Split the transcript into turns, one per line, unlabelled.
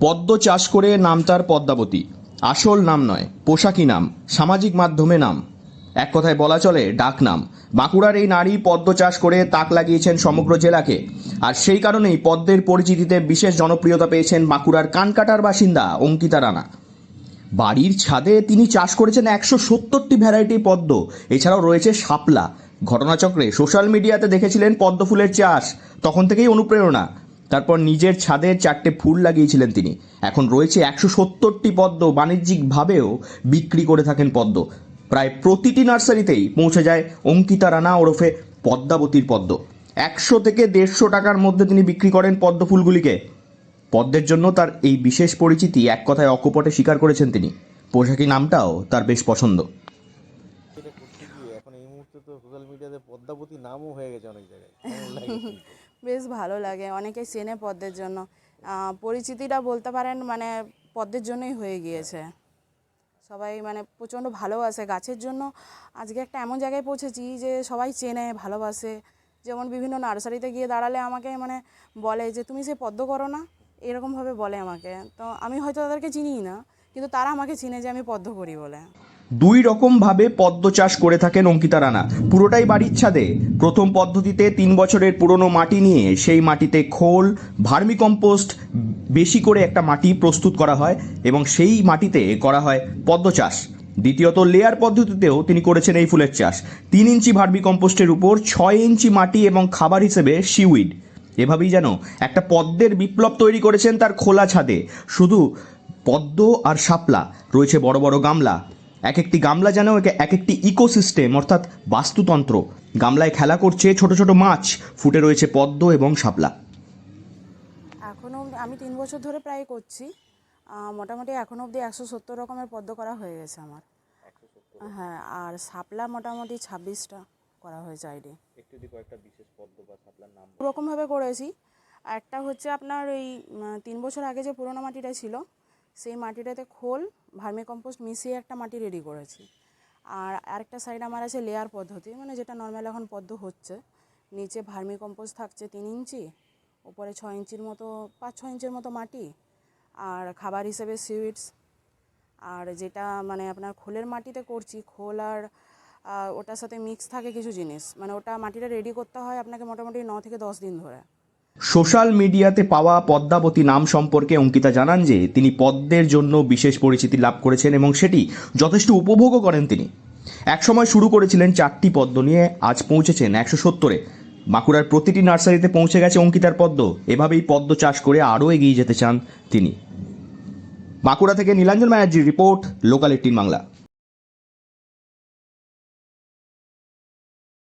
পদ্ম চাষ করে নাম তার পদ্মাবতী। আসল নাম নয়, পোশাকি নাম, সামাজিক মাধ্যমে নাম, এক কথায় বলা চলে ডাক নাম। বাঁকুড়ার এই নারী পদ্ম চাষ করে তাক লাগিয়েছেন সমগ্র জেলাকে। আর সেই কারণেই পদ্মের পরিচিতিতে বিশেষ জনপ্রিয়তা পেয়েছেন বাঁকুড়ার কানকাটার বাসিন্দা অঙ্কিতা রানা। বাড়ির ছাদে তিনি চাষ করেছেন 170টি ভ্যারাইটি পদ্ম। এছাড়াও রয়েছে শাপলা। ঘটনাচক্রে সোশ্যাল মিডিয়াতে দেখেছিলেন পদ্ম ফুলের চাষ, তখন থেকেই অনুপ্রেরণা। তারপর নিজের ছাদে 4টে ফুল লাগিয়েছিলেন তিনি। এখন রয়েছে 170টি পদ্ম। বাণিজ্যিকভাবেও বিক্রি করে থাকেন পদ্ম। প্রায় প্রতিটি নার্সারিতেই পৌঁছে যায় অঙ্কিতা রানা ওরফে পদ্মাবতীর পদ্ম। 100 থেকে 150 টাকার মধ্যে তিনি বিক্রি করেন পদ্ম ফুলগুলিকে। পদ্মের জন্য তার এই বিশেষ পরিচিতি এক কথায় অকপটে স্বীকার করেছেন তিনি। পোশাকি নামটাও তার বেশ পছন্দ।
এটা করতে গিয়ে এখন এই মুহূর্তে তো সোশ্যাল মিডিয়াতে পদ্মাবতী নামও হয়ে গেছে অনেক জায়গায়, কেমন লাগে শুনতে?
বেশ ভালো লাগে, অনেকে চেনে পদ্মের জন্য। পরিচিতিটা বলতে পারেন মানে পদ্মের জন্যই হয়ে গিয়েছে। সবাই মানে প্রচণ্ড ভালোবাসে গাছের জন্য। আজকে একটা এমন জায়গায় পৌঁছেছি যে সবাই চেনে, ভালোবাসে। যেমন বিভিন্ন নার্সারিতে গিয়ে দাঁড়ালে আমাকে মানে বলে যে তুমি সে পদ্ম করো না, এরকমভাবে বলে আমাকে। তো আমি হয়তো তাদেরকে চিনিই না, কিন্তু তারা আমাকে চিনে যে আমি পদ্ম করি বলে।
দুই রকমভাবে পদ্ম চাষ করে থাকেন অঙ্কিতা রানা। পুরোটাই বাড়ির ছাদে। প্রথম পদ্ধতিতে 3 বছরের পুরনো মাটি নিয়ে সেই মাটিতে খোল, ভার্মিকম্পোস্ট বেশি করে একটা মাটি প্রস্তুত করা হয় এবং সেই মাটিতে করা হয় পদ্ম চাষ। দ্বিতীয়ত লেয়ার পদ্ধতিতেও তিনি করেছেন এই ফুলের চাষ। 3 ইঞ্চি ভার্মিকম্পোস্টের উপর 6 ইঞ্চি মাটি এবং খাবার হিসেবে সিউইড। এভাবেই যেন একটা পদ্মের বিপ্লব তৈরি করেছেন তার খোলা ছাদে। শুধু পদ্ম আর শাপলা, রয়েছে বড় বড় গামলা। এক একটি গামলা যেন এক একটি ইকোসিস্টেম, অর্থাৎ বাস্তুতন্ত্র। গামলায় খেলা করছে ছোট ছোট মাছ, ফুটে রয়েছে পদ্ম এবং শাপলা।
এখনও আমি 3 বছর ধরে প্রায় করছি। মোটামুটি এখনও অবধি 170 রকমের পদ্ম করা হয়ে গেছে আমার। হ্যাঁ, আর শাপলা মোটামুটি 26টা করা হয়েছে আইডি।
একটু যদি কয়েকটা বিশেষ পদ্ম বা শাপলার নাম
দু রকমভাবে করেছি। একটা হচ্ছে আপনার ওই 3 বছর আগে যে পুরোনো মাটিটা ছিল, সেই মাটিটাতে খোল, ভার্মিকম্পোস্ট মিশিয়ে একটা মাটি রেডি করেছি। আর আরেকটা সাইড আমার আছে লেয়ার পদ্ধতি, মানে যেটা নর্মাল এখন পদ্ম হচ্ছে। নিচে ভার্মিকম্পোস্ট থাকছে 3 ইঞ্চি, উপরে 6 ইঞ্চির মতো, 5-6 ইঞ্চির মতো মাটি, আর খাবার হিসেবে সিউইডস। আর যেটা মানে আপনার খোলের মাটিতে করছি, খোল আর ওটার সাথে মিক্স থাকে কিছু জিনিস, মানে ওটা মাটিটা রেডি করতে হয় আপনাকে মোটামুটি 9 থেকে 10 দিন ধরে।
সোশ্যাল মিডিয়াতে পাওয়া পদ্মাবতী নাম সম্পর্কে অঙ্কিতা জানান যে তিনি পদ্মের জন্য বিশেষ পরিচিতি লাভ করেছেন এবং সেটি যথেষ্ট উপভোগও করেন তিনি। একসময় শুরু করেছিলেন 4টি পদ্ম নিয়ে, আজ পৌঁছেছেন 170-এ। বাঁকুড়ার প্রতিটি নার্সারিতে পৌঁছে গেছে অঙ্কিতার পদ্ম। এভাবেই পদ্ম চাষ করে আরও এগিয়ে যেতে চান তিনি। বাঁকুড়া থেকে নীলাঞ্জন ব্যানার্জির রিপোর্ট, লোকাল 18 বাংলা।